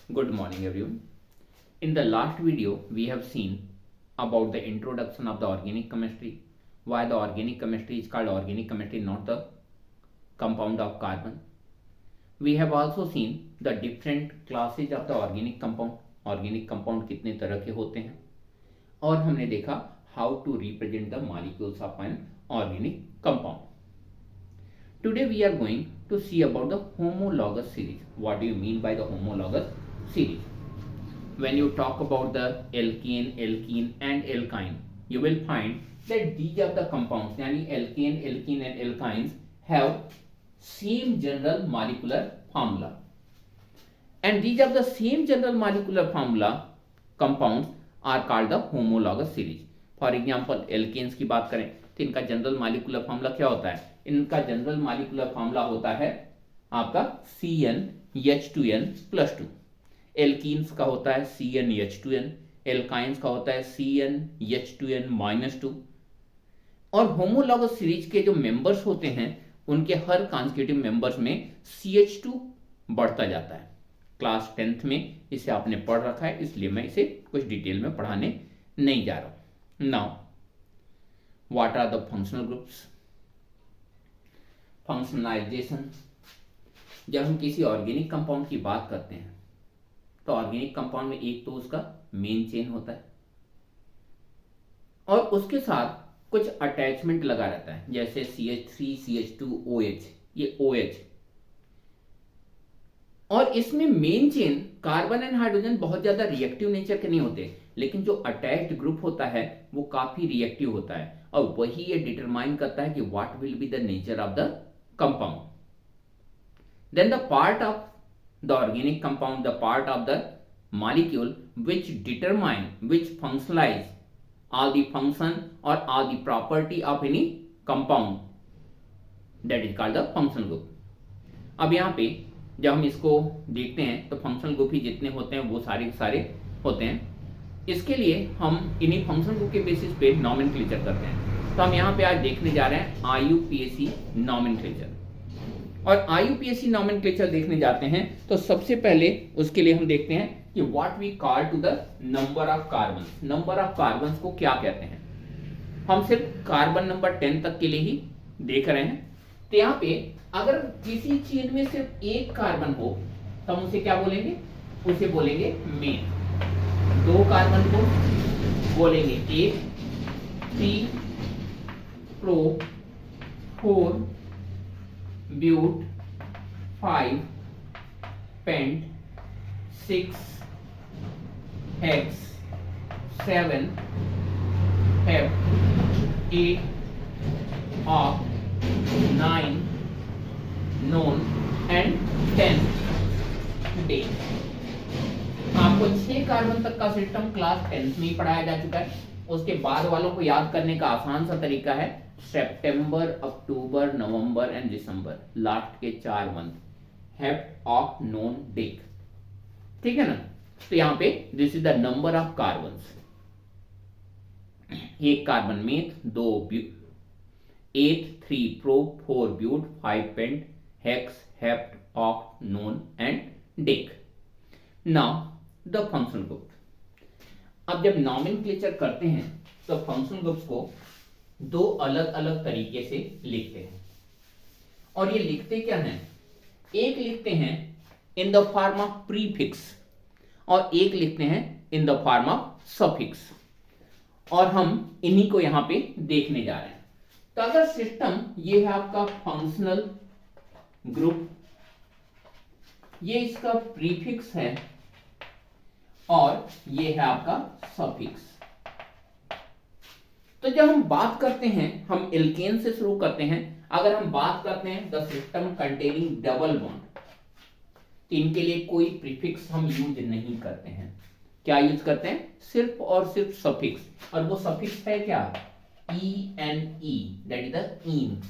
Good morning, everyone. In the last video, we have seen about the introduction of the organic chemistry, why the organic chemistry is called organic chemistry, not the compound of carbon. We have also seen the different classes of the organic compound कितने तरह के होते हैं, और हमने देखा how to represent the molecules of an organic compound. Today we are going to see about the homologous series. What do you mean by the homologous series? When you talk about the alkene and alkyne, you will find that these are the compounds, yani alkene and alkynes have same general molecular formula, and these are the same general molecular formula compounds are called the homologous series. For example, alkenes की बात करें तो इनका general molecular formula क्या होता है? इनका general molecular formula होता है आपका CnH2n+2. एल्कीन्स का होता है CnH2n, एल्काइंस का होता है CnH2n-2. और होमोलॉगस सीरीज के जो मेंबर्स होते हैं उनके हर कॉन्सेक्यूटिव मेंबर्स में CH2 बढ़ता जाता है. क्लास 10th में इसे आपने पढ़ रखा है, इसलिए मैं इसे कुछ डिटेल में पढ़ाने नहीं जा रहा हूं. Now what are the functional groups? Functionalization. जब हम किसी ऑर्गेनिक कंपाउंड की बात करते हैं तो ऑर्गेनिक कंपाउंड में एक तो उसका मेन चेन होता है और उसके साथ कुछ अटैचमेंट लगा रहता है, जैसे CH3, CH2, OH. ये OH, और इसमें main chain carbon and hydrogen बहुत ज्यादा रिएक्टिव नेचर के नहीं होते, लेकिन जो अटैच्ड ग्रुप होता है वो काफी रिएक्टिव होता है, और वही ये डिटरमाइन करता है कि what will be the nature of the compound. Then the part of the organic compound, the part of the molecule which determine, which functionalize all the function or all the property of any compound, that is called the functional group. अब यहाँ पे जब हम इसको देखते हैं तो functional group ही जितने होते हैं वो सारे सारे होते हैं. इसके लिए हम इन्हीं फंक्शनल ग्रुप के बेसिस पे नॉमेनक्लेचर करते हैं. तो हम यहाँ पे आज देखने जा रहे हैं IUPAC नॉमेनक्लेचर. और IUPAC नॉमेनक्लेचर देखने जाते हैं तो सबसे पहले उसके लिए हम देखते हैं कि what we call to the number of carbon. Number of carbon को क्या कहते हैं? हम सिर्फ कार्बन नंबर 10 तक के लिए ही देख रहे हैं. तो यहाँ पे अगर किसी चेन में सिर्फ एक कार्बन हो तो हम उसे क्या बोलेंगे? उसे बोलेंगे मेन. दो कार्बन को बोलेंगे 8, 3 प्रो, 4 ब्यूट, 5 पेंट, 6 हेक्स, 7 हेप, 8 ऑक, 9 नोन एंड 10 डे. आपको 6 कार्बन तक का सिस्टम क्लास 10th में ही पढ़ाया जा चुका है. उसके बाद वालों को याद करने का आसान सा तरीका है सितंबर, अक्टूबर, नवंबर एंड दिसंबर, लास्ट के 4 मंथ, हेप, ऑक, नोन, डेक. ठीक है ना? तो यहां पे this is the number of carbons. एक carbon meth, 2 8, 3 pro, 4 but, 5 pent, hex, hept, oct, non and dec. Now the functional group. अब जब नॉमेनक्लेचर करते हैं तो फंक्शनल ग्रुप्स को दो अलग अलग तरीके से लिखते हैं. और ये लिखते क्या हैं? एक लिखते हैं in the form of prefix और एक लिखते हैं in the form of suffix, और हम इन्हीं को यहां पे देखने जा रहे हैं. तो अगर सिस्टम ये है आपका फंक्शनल ग्रुप, ये इसका प्रीफिक्स है और ये है आपका सफिक्स. तो जब हम बात करते हैं, हम एल्केन से शुरू करते हैं. अगर हम बात करते हैं the system containing double bond, तो इनके लिए कोई प्रीफिक्स हम यूज नहीं करते हैं. क्या यूज करते हैं? सिर्फ और सिर्फ सफिक्स. और वो सफिक्स है क्या? ENE, that is the ene.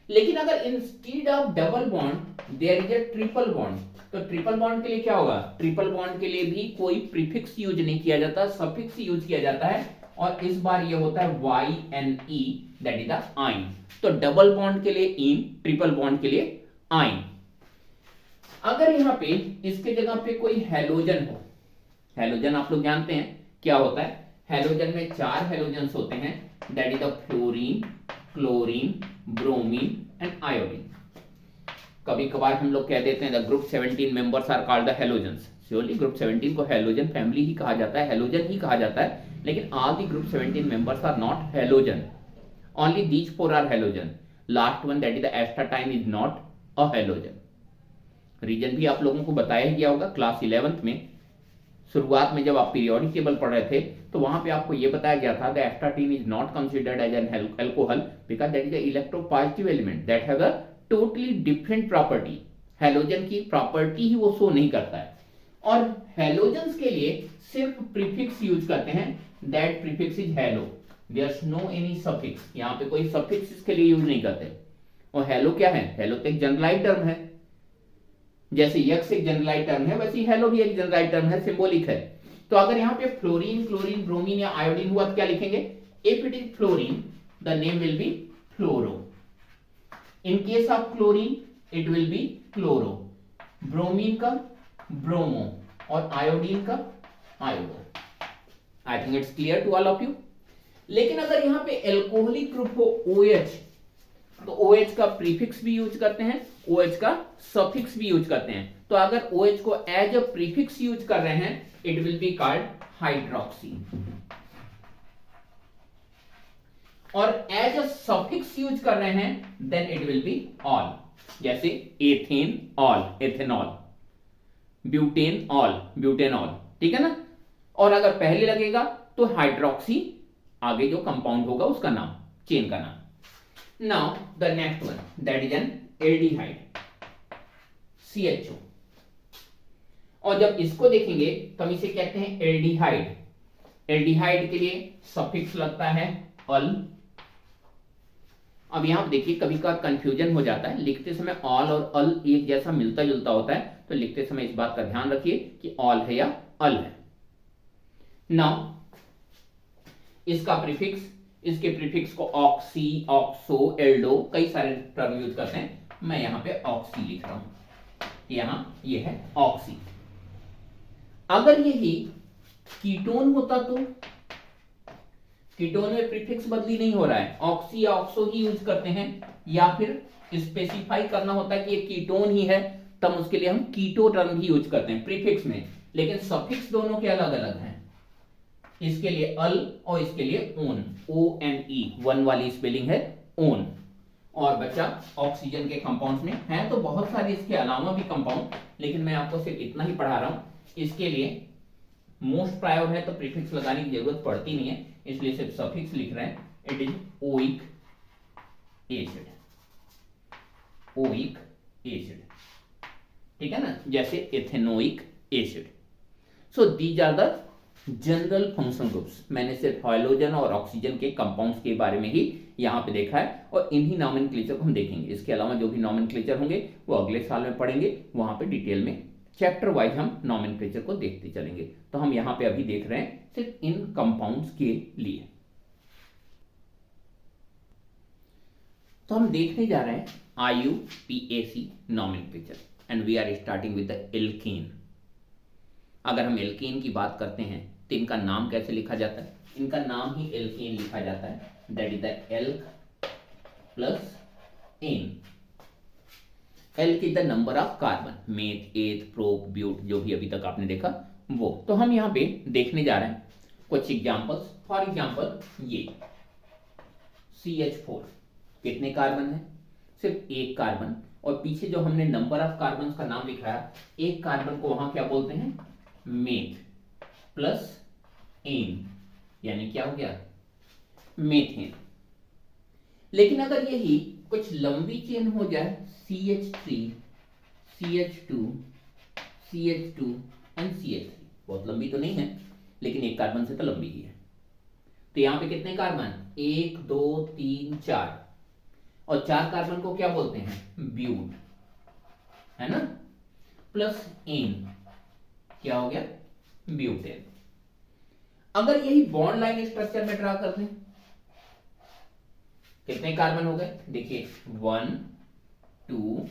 लेकिन अगर instead of double bond there is a triple bond, तो ट्रिपल बॉन्ड के लिए क्या होगा? ट्रिपल बॉन्ड के लिए भी कोई प्रीफिक्स यूज नहीं किया जाता, सफिक्स यूज किया जाता है. और इस बार ये होता है YNE, दैट इज द आइन. तो डबल बॉन्ड के लिए इन, ट्रिपल बॉन्ड के लिए आइन. अगर यहाँ पे इसके जगह पे कोई हैलोजन हो, हैलोजन आप लोग जानते हैं क्या होता है, हैलोजन में 4 हैलोजन्स होते हैं, that is the fluorine, chlorine, bromine and iodine. कभी कभार हम लोग कह देते हैं the group 17 members are called the halogens. Surely group 17 को हैलोजन फैमिली ही कहा जाता है, हैलोजन ही कहा जाता है, लेकिन all the group 17 members are not halogen, only these 4 are halogen. Last one that is the astatine is not a halogen. Reason भी आप लोगों को बताया ही गया होगा क्लास 11th में, शुरुआत में जब आप पीरियोडिक टेबल पढ़ रहे थे तो वहां पे आपको यह बताया गया था the astatine is not considered as an alcohol because that is electropositive element that have a totally different property. Halogen की प्रॉपर्टी ही वो शो नहीं करता है, और हैलोजन्स के लिए सिर्फ प्रीफिक्स यूज करते हैं, that prefix is halo, there's no any suffix, यहाँ पे कोई सफिक्स इसके लिए यूज नहीं करते। और हैलो क्या है, हैलो तो एक जनरलाइज टर्म है, जैसे यक्स एक जनरलाइज टर्म है वैसे हेलो भी एक जनरलाइज टर्म है, सिंबॉलिक है। तो अगर यहाँ पे फ्लोरीन, क्लोरीन, ब्रोमीन या आयोडीन हुआ तो क्या लिखेंगे, if it is fluorine the name will be fluoro, in case of chlorine it will be chloro, bromine का ब्रोमो और आयोडीन का iodo. I think it's clear to all of you. लेकिन अगर यहाँ पे एल्कोहलिक ग्रुप हो OH, तो OH का प्रीफिक्स भी यूज करते हैं, OH का सफिक्स भी यूज करते हैं। तो अगर OH को एज अ प्रीफिक्स यूज कर रहे हैं it will be called hydroxy, और एज अ सफिक्स यूज कर रहे हैं then it will be ol, जैसे ethane ol, ethanol, butane ol, butanol, ठीक है ना। और अगर पहले लगेगा तो हाइड्रोक्सी, आगे जो कंपाउंड होगा उसका नाम, चेन का नाम। Now the next one that is an aldehyde, CHO, और जब इसको देखेंगे तो हम इसे कहते हैं एल्डिहाइड। एल्डिहाइड के लिए सफिक्स लगता है अल। अब यहां पर देखिए कभी कभार कंफ्यूजन हो जाता है, लिखते समय ऑल और अल एक जैसा मिलता जुलता होता है, तो लिखते समय इस बात का ध्यान रखिए कि ऑल है या अल है। नाउ इसका प्रीफिक्स, इसके प्रीफिक्स को ऑक्सी, ऑक्सो, एल्डो, कई सारे टर्म यूज करते हैं, मैं यहां पे ऑक्सी लिख रहा हूं, यहां ये है ऑक्सी। अगर यही कीटोन होता तो कीटोन में प्रीफिक्स बदली नहीं हो रहा है, ऑक्सी या ऑक्सो ही यूज करते हैं, या फिर स्पेसिफाई करना होता है कि ये कीटोन ही है तब उसके लिए हम कीटो टर्म ही यूज करते हैं प्रीफिक्स में, लेकिन सफिक्स दोनों के अलग अलग हैं, इसके लिए अल और इसके लिए ओन, ONE, वन वाली स्पेलिंग है ओन। और बच्चा ऑक्सीजन के कंपाउंड्स में है तो बहुत सारे इसके अलावा भी कंपाउंड, लेकिन मैं आपको सिर्फ इतना ही पढ़ा रहा हूं, इसके लिए मोस्ट प्रायर है तो प्रीफिक्स लगाने की जरूरत पड़ती नहीं है, इसलिए सिर्फ सफिक्स लिख रहे हैं, it is oic acid, oic acid, ठीक है ना, जैसे ethanoic acid. So these are the general functional groups. मैंने सिर्फ हाइड्रोजन और ऑक्सीजन के कंपाउंड्स के बारे में ही यहां पे देखा है, और इन्हीं नॉमेनक्लेचर को हम देखेंगे। इसके अलावा जो भी नॉमेनक्लेचर होंगे वो अगले साल में पढ़ेंगे, वहां पे डिटेल में चैप्टर वाइज हम नॉमेनक्लेचर को देखते चलेंगे। तो हम यहां पे अभी देख रहे हैं सिर्फ इन कंपाउंड्स के लिए। तो हम देखने जा रहे हैं IUPAC nomenclature, and we are starting with the alkane. अगर हम एल्केन की बात करते हैं तो इनका नाम कैसे लिखा जाता है, इनका नाम ही एल्केन लिखा जाता है, that is the alk plus ane. Alk is the number of carbon, meth, eth, prop, but, जो भी अभी तक आपने देखा वो। तो हम यहां पे देखने जा रहे हैं कुछ एग्जांपल्स। फॉर एग्जांपल ये CH4 कितने कार्बन है, सिर्फ एक कार्बन, और पीछे जो हमने नंबर ऑफ कार्बन का नाम लिखाया, एक कार्बन को वहां क्या बोलते हैं, मेथ प्लस एन, यानी क्या हो गया, मेथेन। लेकिन अगर यही कुछ लंबी चेन हो जाए, CH3, CH2, CH2 and CH3, बहुत लंबी तो नहीं है लेकिन एक कार्बन से तो लंबी ही है। तो यहां पे कितने कार्बन, 1 2 3 4, और 4 कार्बन को क्या बोलते हैं, ब्यूट, है ना, प्लस एन, क्या हो गया, ब्यूटेन। अगर यही बॉन्ड लाइन स्ट्रक्चर में ड्रा कर दें, कितने कार्बन हो गए, देखिए 1 2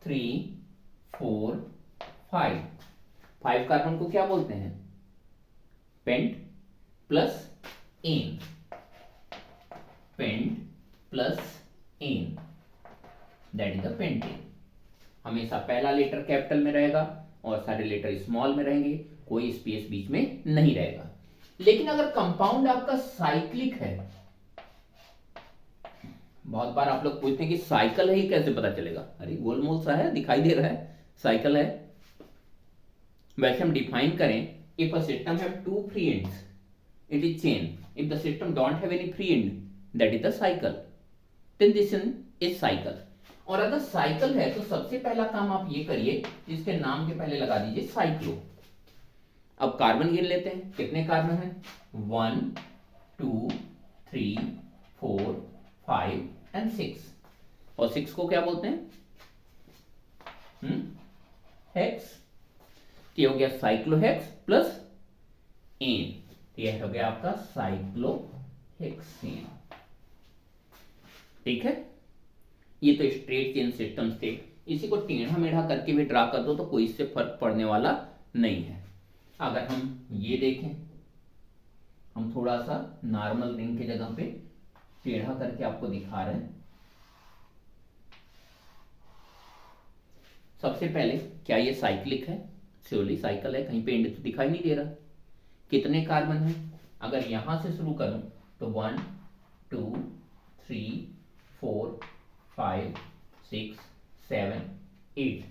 3 4 5 5 कार्बन को क्या बोलते हैं? Pent plus ane, pent plus ane, that is the pentane. हमेशा पहला लेटर कैपिटल में रहेगा और सारे लेटर स्मॉल में रहेंगे, कोई स्पेस बीच में नहीं रहेगा। लेकिन अगर कंपाउंड आपका साइक्लिक है, बहुत बार आप लोग पूछते हैं कि साइकिल है, ये कैसे पता चलेगा? अरे गोलमोल सा है, दिखाई दे रहा है, साइकिल है। वैसे हम डिफाइन करें, if a system have two free ends it is chain, if the system don't have any free end that is the cycle, then this is cycle. और अगर साइकिल है तो सबसे पहला काम आप ये करिए, इसके नाम के पहले लगा दीजिए साइक्लो। अब कार्बन गिन लेते हैं, कितने कार्बन हैं? 1 2 3 4 5 एंड 6। और 6 को क्या बोलते हैं? हेक्स। ये हो गया साइक्लोहेक्स प्लस एन, यह हो गया आपका साइक्लोहेक्सेन। ठीक है, ये तो स्ट्रेट चेन सिस्टम थे। इसी को टेढ़ा मेढ़ा करके भी ड्रा कर दो तो कोई इससे फर्क पड़ने वाला नहीं है। अगर हम ये देखें, हम थोड़ा सा नॉर्मल रिंग की जगह पे टेढ़ा करके आपको दिखा रहे हैं। सबसे पहले क्या ये साइक्लिक है? श्योरली साइकिल है, कहीं पे एंड तो दिखाई नहीं दे रहा। कितने कार्बन है? अगर यहां से शुरू करूं तो 1 2 3 4 5 6 7 8,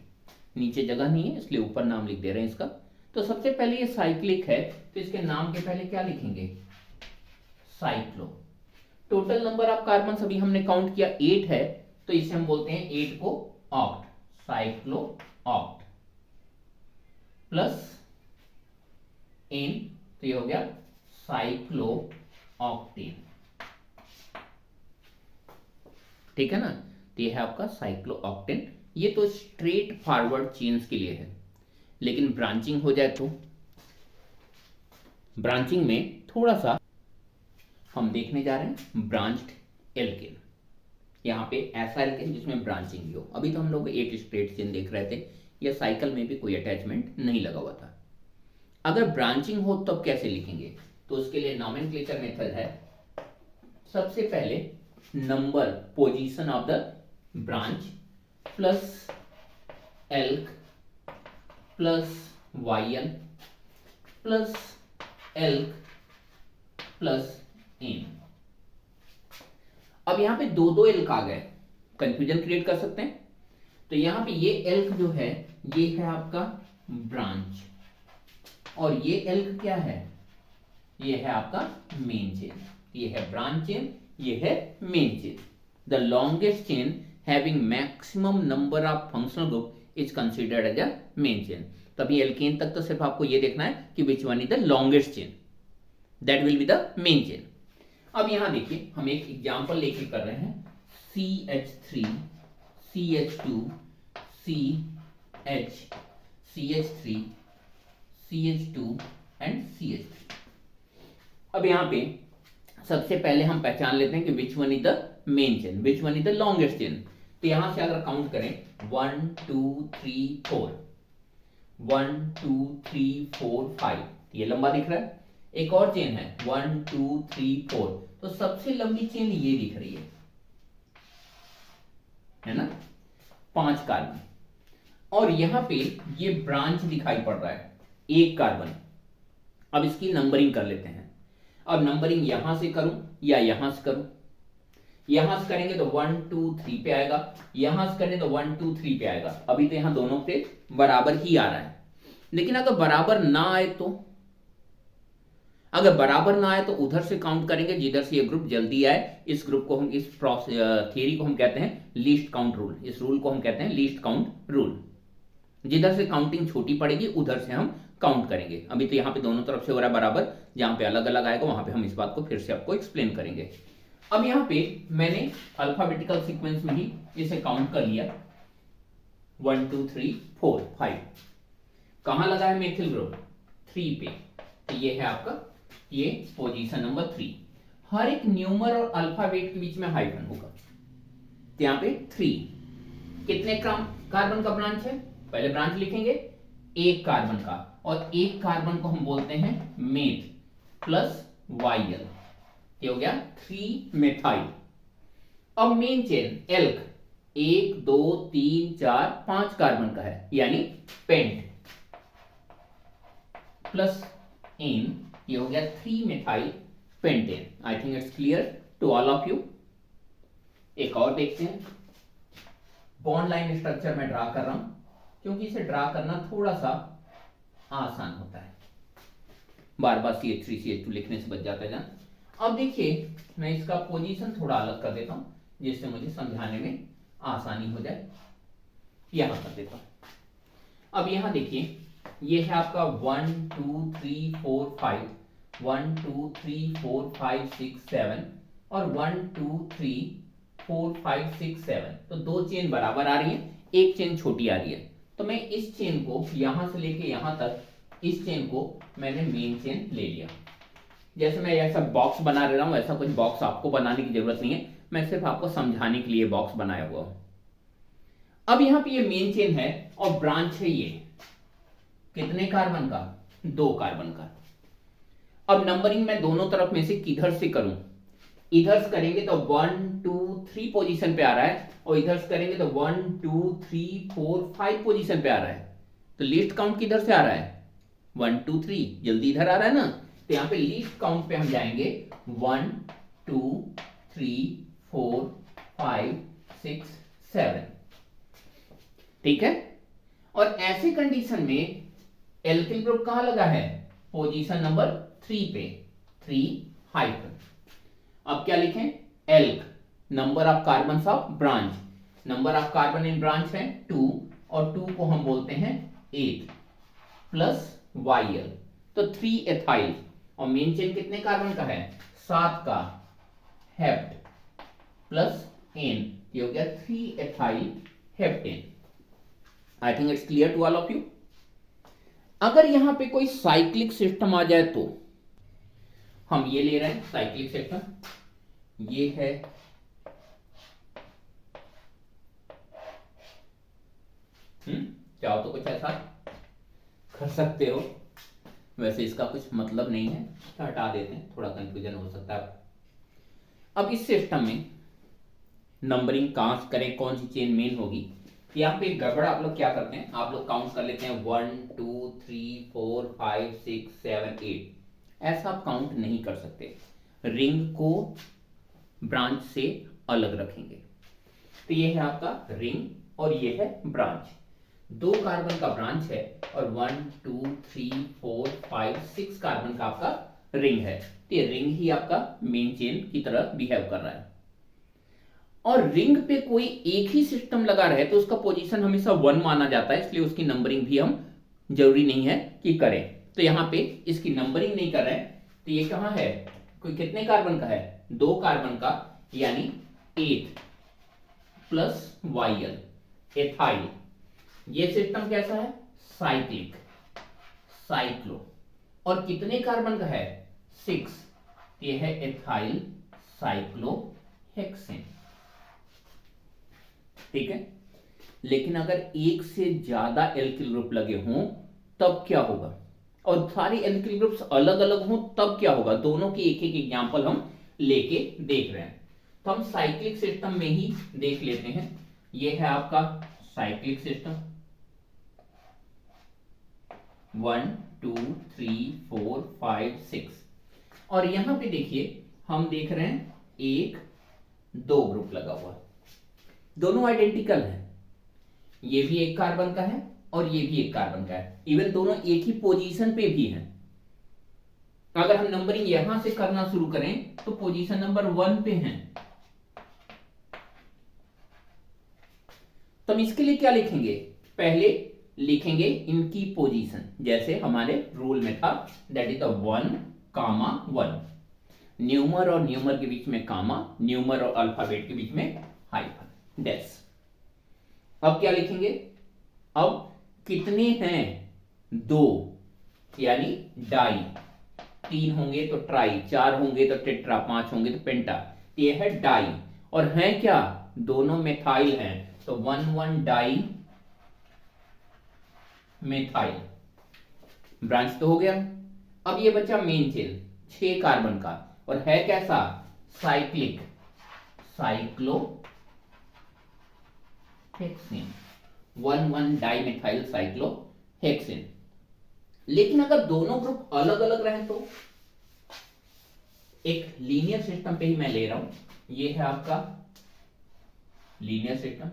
नीचे जगह नहीं है इसलिए ऊपर नाम लिख दे रहे हैं इसका। तो सबसे पहले ये साइक्लिक है तो इसके नाम के पहले क्या लिखेंगे? Cyclo. Total number of carbon अभी हमने काउंट किया 8 है, तो इसे हम बोलते हैं 8 को oct, cyclo oct plus ane, तो ये हो गया साइक्लो ऑक्टेन। ठीक है ना, तो ये है आपका साइक्लो ऑक्टेन। ये तो स्ट्रेट फॉरवर्ड चेन्स के लिए है, लेकिन ब्रांचिंग हो जाए तो ब्रांचिंग में थोड़ा सा हम देखने जा रहे हैं ब्रांच्ड एल्केन। यहाँ पे ऐसा एल्केन जिसमें ब्रांचिंग भी हो। अभी तो हम लोग एक स्ट्रेट चेन देख रहे थे, या साइकिल में भी कोई अटैचमेंट नहीं लगा हुआ था। अगर ब्रांचिंग हो तब कैसे लिखेंगे? तो उसके लिए नॉमेनक्लेचर मेथड है। सबसे पहले number position of the branch plus alk plus Y plus alk plus ane. अब यहां पे दो दो एल्क आ गए, कंफ्यूजन क्रिएट कर सकते हैं। तो यहां पे ये एल्क जो है ये है आपका ब्रांच, और ये एल्क क्या है? ये है आपका मेन चेन। ये है ब्रांच चेन, ये है main chain. The longest chain having maximum number of functional group is considered as a main chain. तभी एल्केन तक तो सिर्फ आपको ये देखना है कि which one is the longest chain, that will be the main chain. अब यहां देखिए, हम एक एग्जांपल लेके कर रहे हैं, CH3 CH2 CH CH3 CH2 and CH3। अब यहां पे सबसे पहले हम पहचान लेते हैं कि which one is the main chain, which one is the longest chain. तो यहां से अगर काउंट करें 1 2 3 4, 1 2 3 4 5, ये लंबा दिख रहा है। एक और चेन है 1 2 3 4, तो सबसे लंबी चेन ये दिख रही है ना, 5 कार्बन। और यहां पे ये ब्रांच दिखाई पड़ रहा है, 1 कार्बन। अब इसकी नंबरिंग कर लेते हैं। अब नंबरिंग यहां से करूं या यहां से करूं? यहां से करेंगे तो 1 2 3 पे आएगा, यहां से करें तो 1 2 3 पे आएगा। अभी तो यहां दोनों पे बराबर ही आ रहा है। लेकिन अगर बराबर ना आए तो, अगर बराबर ना आए तो उधर से काउंट करेंगे जिधर से ये ग्रुप जल्दी आए। इस ग्रुप को हम, इस थियरी को हम कहते हैं लीस्ट काउंट रूल। इस रूल को हम कहते हैं लीस्ट काउंट रूल। जिधर से काउंटिंग छोटी पड़ेगी उधर से हम काउंट करेंगे। अभी तो यहाँ पे दोनों तरफ से हो रहा है बराबर, जहां पे अलग अलग आएगा वहां पे हम इस बात को फिर से आपको एक्सप्लेन करेंगे। अब यहाँ पे मैंने अल्फाबेटिकल सीक्वेंस में ही इसे काउंट कर लिया, 1 2 3 4 5। कहां लगा है मेथिल ग्रुप? 3 पे। तो ये है आपका, ये पोजीशन नंबर 3। हर एक न्यूमर और अल्फाबेट के बीच में हाइफन होगा। तो यहाँ पे 3। कितने कार्बन का ब्रांच है? पहले ब्रांच लिखेंगे एक कार्बन का, और एक कार्बन को हम बोलते हैं मेथ प्लस वाइल, ये हो गया 3 मेथाइल। अब मेन चेन एल्क 1 2 3 4 5 कार्बन का है, यानी पेंट प्लस एन, ये हो गया 3 methyl pentane. I think it's clear to all of you. एक और देखते हैं, बॉन्ड लाइन स्ट्रक्चर में ड्रा कर रहा हूं क्योंकि इसे ड्रा करना थोड़ा सा आसान होता है, बार बार CH3 CH2 लिखने से बच जाता है जान। अब देखिए मैं इसका पोजीशन थोड़ा अलग कर देता हूं जिससे मुझे समझाने में आसानी हो जाए। यहां कर देता हूं। अब यहां देखिए ये है आपका 1 2 3 4 5, 1 2 3 4 5 6 7 और 1 2 3 4 5 6 7। तो दो चेन बराबर आ रही है, एक चेन छोटी आ रही है। तो मैं इस चेन को यहां से लेके यहां तक, इस चेन को मैंने मेन चेन ले लिया। जैसे मैं ऐसा बॉक्स बना रहा हूं, ऐसा कुछ बॉक्स आपको बनाने की जरूरत नहीं है, मैं सिर्फ आपको समझाने के लिए बॉक्स बनाया हुआ हूं। अब यहां पे ये मेन चेन है और ब्रांच है ये कितने कार्बन का? 2 कार्बन का। अब नंबरिंग मैं दोनों तरफ में से किधर से करूं? इधर से करेंगे तो 1 2 3 पोजीशन पे आ रहा है, और इधर से करेंगे तो 1 2 3 4 5 पोजीशन पे आ रहा है। तो लीस्ट काउंट किधर से आ रहा है? 1 2 3, जल्दी इधर आ रहा है ना। तो यहां पे लीस्ट काउंट पे हम जाएंगे 1 2 3 4 5 6 7, ठीक है। और ऐसी कंडीशन में एल्किल ग्रुप कहां लगा है? पोजीशन नंबर 3 पे, 3 हाइफन। अब क्या लिखें? Elk number of carbon of branch, number of carbon in branch है 2, और 2 को हम बोलते हैं 8 प्लस वाइल, तो 3 एथाइल। और मेन चेन कितने कार्बन का है? 7 का, हेप्ट प्लस एन, ये हो गया 3 ethyl heptane. I think it's clear to all of you. अगर यहां पे कोई साइक्लिक सिस्टम आ जाए तो हम ये ले रहे हैं साइक्लिक सिस्टम, ये है चाहो तो कुछ ऐसा कर सकते हो, वैसे इसका कुछ मतलब नहीं है तो हटा देते हैं, थोड़ा कंफ्यूजन हो सकता है। अब इस सिस्टम में नंबरिंग कहां करें, कौन सी चेन मेन होगी, यहाँ पे गड़बड़ आप लोग क्या करते हैं, आप लोग काउंट कर लेते हैं 1 2 3 4 5 6 7 8। ऐसा आप काउंट नहीं कर सकते, रिंग को ब्रांच से अलग रखेंगे। तो ये है आपका रिंग और ये है ब्रांच। 2 कार्बन का ब्रांच है और 1 2 3 4 5 6 कार्बन का आपका रिंग है। तो ये रिंग ही आपका मेन चेन की तरह बिहेव कर रहा है। और रिंग पे कोई एक ही सिस्टम लगा रहे तो उसका पोजीशन हमेशा 1 माना जाता है, इसलिए उसकी नंबरिंग भी हम जरूरी नहीं है कि करें। तो यहां पे इसकी नंबरिंग नहीं कर रहे हैं। तो ये कहां है, कोई कितने कार्बन का है? 2 कार्बन का, यानी 8 प्लस वाइल एथाइल। ये सिस्टम कैसा है? Cyclic, cyclo. और कितने कार्बन का है? 6। ये है एथाइल साइक्लोहेक्सेन, ठीक है। लेकिन अगर एक से ज्यादा एल्किल ग्रुप लगे हों तब क्या होगा, और सारे एल्किल ग्रुप्स अलग अलग हों तब क्या होगा, दोनों के एक एक एग्जांपल हम लेके देख रहे हैं। तो हम साइक्लिक सिस्टम में ही देख लेते हैं। ये है आपका साइक्लिक सिस्टम, 1 2 3 4 5 6। और यहां पे देखिए हम देख रहे हैं 1 2 ग्रुप लगा हुआ, दोनों आइडेंटिकल हैं। ये भी एक कार्बन का है और ये भी एक कार्बन का है, इवन दोनों एक ही पोजीशन पे भी हैं। अगर हम नंबरिंग यहां से करना शुरू करें तो पोजीशन नंबर 1 पे हैं। तो हम इसके लिए क्या लिखेंगे? पहले लिखेंगे इनकी पोजीशन, जैसे हमारे रूल में था, दैट इज द 1 कामा 1, न्यूमर और न्यूमर के बीच में कामा, न्यूमर और अल्फाबेट के बीच में हाइफन डैश। अब क्या लिखेंगे? अब कितने हैं? 2, यानी डाई। 3 होंगे तो ट्राई, 4 होंगे तो टेट्रा, 5 होंगे तो पेंटा। ये है डाई। और हैं क्या? दोनों मेथाइल हैं, तो 1 1 डाई मेथाइल, ब्रांच तो हो गया। अब ये बचा मेन चेन 6 कार्बन का, और है कैसा, साइक्लिक, साइक्लोहेक्सेन, 1,1 डाइमेथाइल साइक्लोहेक्सेन। लेकिन अगर दोनों ग्रुप अलग अलग रहे तो, एक लीनियर सिस्टम पे ही मैं ले रहा हूं, ये है आपका लीनियर सिस्टम।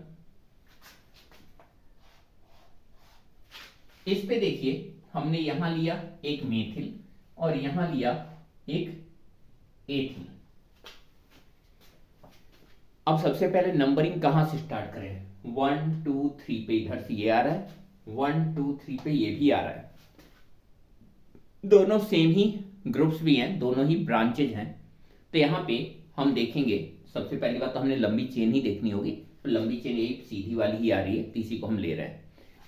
इस पे देखिए हमने यहां लिया एक मेथिल और यहां लिया एक एथिल। अब सबसे पहले नंबरिंग कहां से स्टार्ट करें, 1 2 3 पे इधर से ये आ रहा है, 1 2 3 पे ये भी आ रहा है, दोनों सेम ही ग्रुप्स भी हैं, दोनों ही ब्रांचेज हैं। तो यहां पे हम देखेंगे, सबसे पहली बात तो हमने लंबी चेन ही देखनी होगी, तो लंबी चेन एक सीधी वाली ही आ रही है, इसी को हम ले रहे हैं।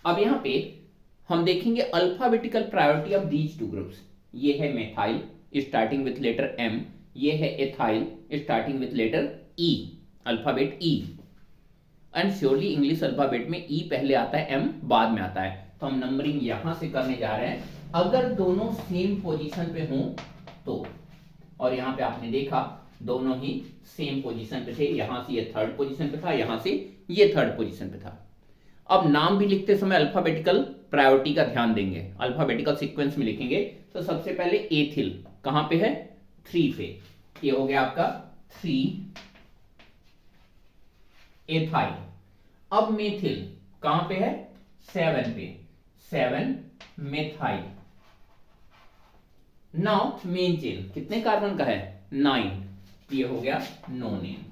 अब यहां पे हम देखेंगे alphabetical priority of these two groups. ये है methyl starting with letter M, ये है ethyl starting with letter E, alphabet E. And surely English alphabet में ई पहले आता है, एम बाद में आता है। तो हम नंबरिंग यहां से करने जा रहे हैं, अगर दोनों सेम पोजीशन पे हों तो। और यहां पे आपने देखा दोनों ही सेम पोजीशन पे थे, यहां से ये थर्ड पोजीशन पे था, यहां से ये थर्ड पोजीशन पे था। अब नाम भी लिखते समय अल्फाबेटिकल प्रायोरिटी का ध्यान देंगे, अल्फाबेटिकल सीक्वेंस में लिखेंगे। तो सबसे पहले एथिल कहां पे है, 3 पे, ये हो गया आपका 3 एथाइल। अब मेथिल कहां पे है, 7 पे, 7 मेथाइल। नाउ मेन चेन कितने कार्बन का है, 9, ये हो गया नोनेन।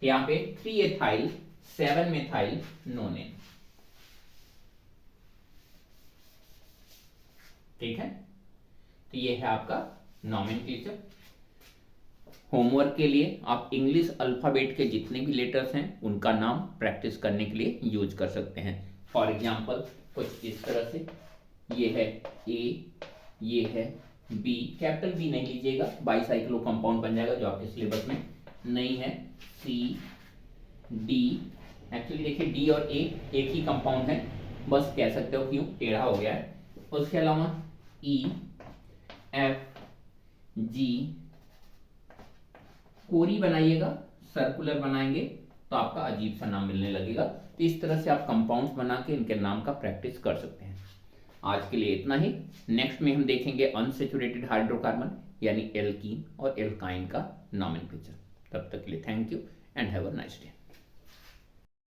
यहां पे 3 एथाइल 7 मेथाइल नोनेन, ठीक है। तो ये है आपका नॉमेनक्लेचर। होमवर्क के लिए आप इंग्लिश अल्फाबेट के जितने भी लेटर्स हैं उनका नाम प्रैक्टिस करने के लिए यूज कर सकते हैं। फॉर एग्जांपल कुछ इस तरह से, ये है ए, ये है बी, कैपिटल बी नहीं लीजिएगा, बाईसाइक्लो कंपाउंड बन जाएगा जो आपके सिलेबस में नहीं है। सी, डी, एक्चुअली देखिए डी और ए एक ही कंपाउंड है, बस कह सकते हो क्यों टेढ़ा हो गया है। उसके अलावा ई, एफ, जी, कोरी बनाइएगा, सर्कुलर बनाएंगे तो आपका अजीब सा नाम मिलने लगेगा। तो इस तरह से आप कंपाउंड्स बना के इनके नाम का प्रैक्टिस कर सकते हैं। आज के लिए इतना ही। नेक्स्ट में हम देखेंगे अनसैचुरेटेड हाइड्रोकार्बन यानी एल्कीन और एल्काइन का नॉमेनक्लेचर। तब तक के लिए thank you and have a nice day.